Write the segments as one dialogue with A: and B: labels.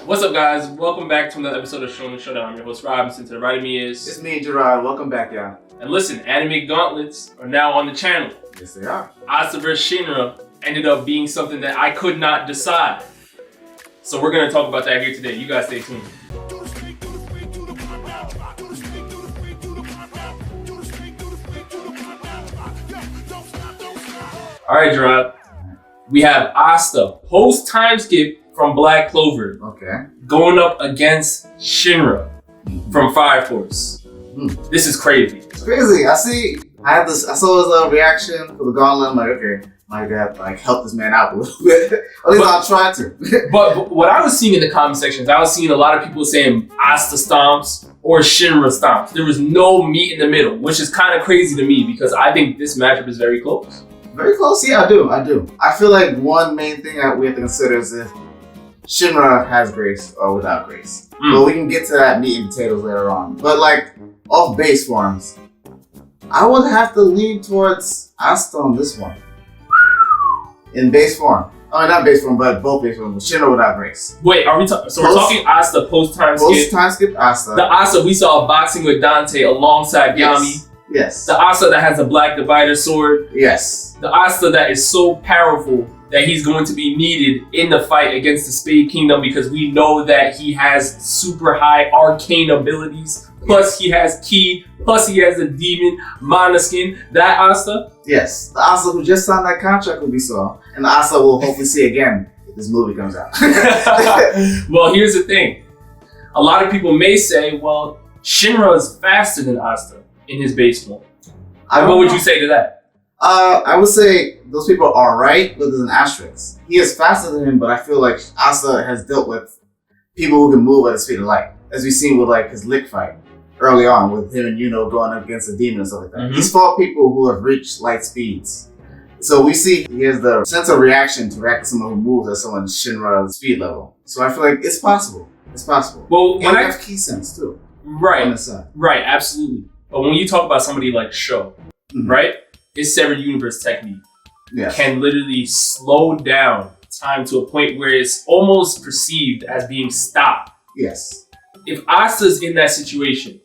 A: What's up, guys? Welcome back to another episode of Showdown. I'm your host, Robinson. To the right of me is...
B: It's me, Jarrod. Welcome back, y'all.
A: And listen, anime gauntlets are now on the channel.
B: Yes, they are.
A: Asta vs. Shinra ended up being something that I could not decide. So we're going to talk about that here today. You guys stay tuned. Alright, Jarrod. We have Asta, post-time skip from Black Clover.
B: Okay.
A: Going up against Shinra from Fire Force. This is crazy.
B: It's crazy. I saw his reaction for the gauntlet. I'm like, okay, my God, like help this man out a little bit. At least I'll try to.
A: but what I was seeing in the comment sections, I was seeing a lot of people saying Asta stomps or Shinra stomps. There was no meat in the middle, which is kind of crazy to me because I think this matchup is very close.
B: Very close? Yeah, I do. I feel like one main thing that we have to consider is if Shinra has grace or without grace. But we can get to that meat and potatoes later on. But like, off base forms, I would have to lean towards Asta on this one. In base form. I mean, not base form, but both base forms. Shinra without grace.
A: Wait, are we talking? So we're talking Asta post-time skip.
B: Post-time skip Asta.
A: The Asta we saw boxing with Dante alongside Yami.
B: Yes.
A: The Asta that has a black divider sword.
B: Yes.
A: The Asta that is so powerful that he's going to be needed in the fight against the Spade Kingdom because we know that he has super high arcane abilities. Plus he has ki. Plus he has a demon mana skin. That Asta?
B: Yes. The Asta who just signed that contract will be saw. And the Asta we'll hopefully see again if this movie comes out.
A: Well, here's the thing. A lot of people may say, well, Shinra is faster than Asta in his base form. What would you say to that?
B: I would say those people are right, but there's an asterisk. He is faster than him, but I feel like Asta has dealt with people who can move at the speed of light, as we've seen with like his lick fight early on with him and going up against a demon and stuff like that. He's fought people who have reached light speeds. So we see he has the sense of reaction to react to someone who moves at someone's Shinra's speed level. So I feel like it's possible. It's possible.
A: Well, when
B: I have key sense too.
A: Right.
B: On the side.
A: Right, absolutely. But when you talk about somebody like Sho, right? His Severed Universe technique can literally slow down time to a point where it's almost perceived as being stopped.
B: Yes.
A: If Asta's in that situation,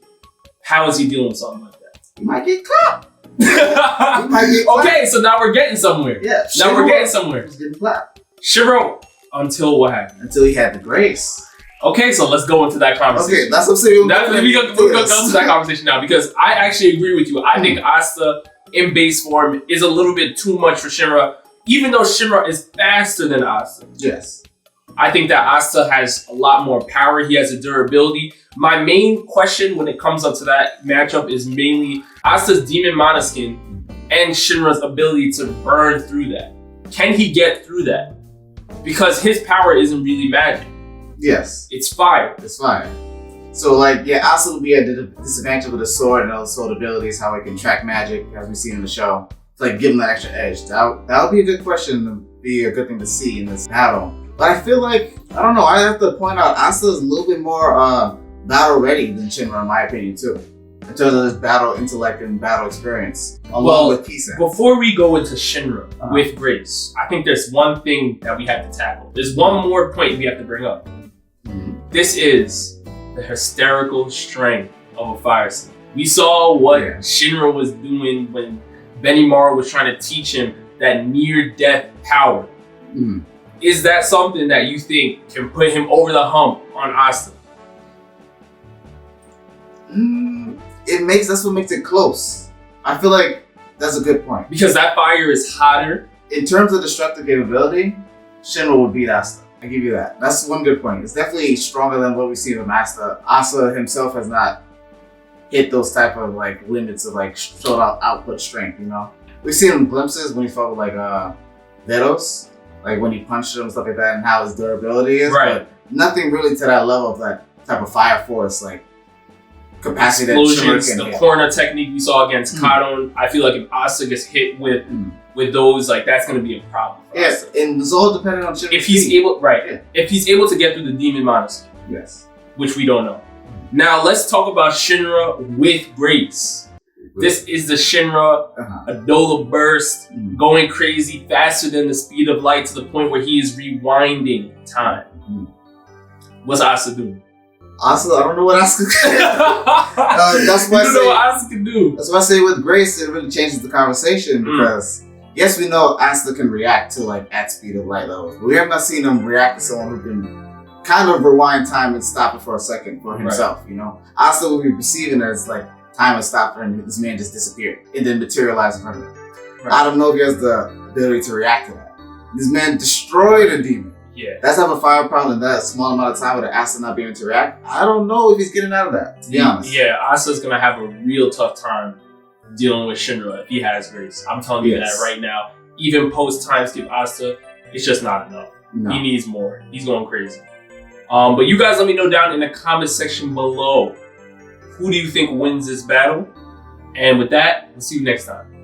A: how is he dealing with something like that?
B: He might get clapped.
A: Okay, so now we're getting somewhere.
B: Yeah.
A: Now we're getting somewhere.
B: He's getting clapped.
A: Shiro, until what happened?
B: Until he had the grace.
A: Okay, so let's go into that conversation.
B: Okay, that's what I'm saying.
A: We're going to go into that conversation now because I actually agree with you. I think Asta in base form is a little bit too much for Shinra, even though Shinra is faster than Asta.
B: Yes.
A: I think that Asta has a lot more power. He has a durability. My main question when it comes up to that matchup is mainly Asta's demon mana skin and Shinra's ability to burn through that. Can he get through that? Because his power isn't really magic.
B: Yes.
A: It's fire.
B: It's fire. So like, yeah, Asta would be at a disadvantage with a sword and all the sword abilities, how it can track magic, as we see in the show. To like give him that extra edge. That would be a good question to be a good thing to see in this battle. But I feel like, I don't know, I have to point out Asta is a little bit more battle ready than Shinra in my opinion too. In terms of this battle intellect and battle experience, along with peace.
A: Before we go into Shinra with grace, I think there's one thing that we have to tackle. There's one more point we have to bring up. This is the hysterical strength of a fire sign. We saw what Shinra was doing when Benimaru was trying to teach him that near-death power. Is that something that you think can put him over the hump on Asta?
B: That's what makes it close. I feel like that's a good point.
A: Because that fire is hotter.
B: In terms of destructive capability, Shinra would beat Asta. I give you that. That's one good point. It's definitely stronger than what we see from Asta. Asta himself has not hit those type of like limits of like output strength, We've seen him glimpses when he fought with like Veros, like when he punched him and stuff like that and how his durability is.
A: Right.
B: But nothing really to that level of that type of fire force, like capacity
A: explosions,
B: that Shinra can
A: the
B: hit.
A: corner technique we saw against Kadon. I feel like if Asta gets hit with those, like that's gonna be a problem.
B: Yes, and it's all dependent on Shinra.
A: If he's able, if he's able to get through the demon monster, which we don't know. Now let's talk about Shinra with grace. This is the Shinra Adola burst, going crazy faster than the speed of light to the point where he is rewinding time. What's Asta do?
B: Asta, I don't know what Asta can do. That's why
A: You don't know what Asta can do.
B: That's why I say with Grace, it really changes the conversation because yes, we know Asta can react to like at speed of light levels, but we have not seen him react to someone who can kind of rewind time and stop it for a second for himself. You know, Asta will be perceiving as like time has stopped for him. This man just disappeared and then materialized in front of him. Right. I don't know if he has the ability to react to that. This man destroyed a demon.
A: Yeah.
B: That's have a fire problem in that small amount of time with Asta not being able to react. I don't know if he's getting out of that, to be honest.
A: Yeah, Asta's gonna have a real tough time dealing with Shinra if he has Grace. I'm telling you that right now. Even post time skip Asta, it's just not enough. No. He needs more. He's going crazy. But you guys let me know down in the comment section below. Who do you think wins this battle? And with that, we'll see you next time.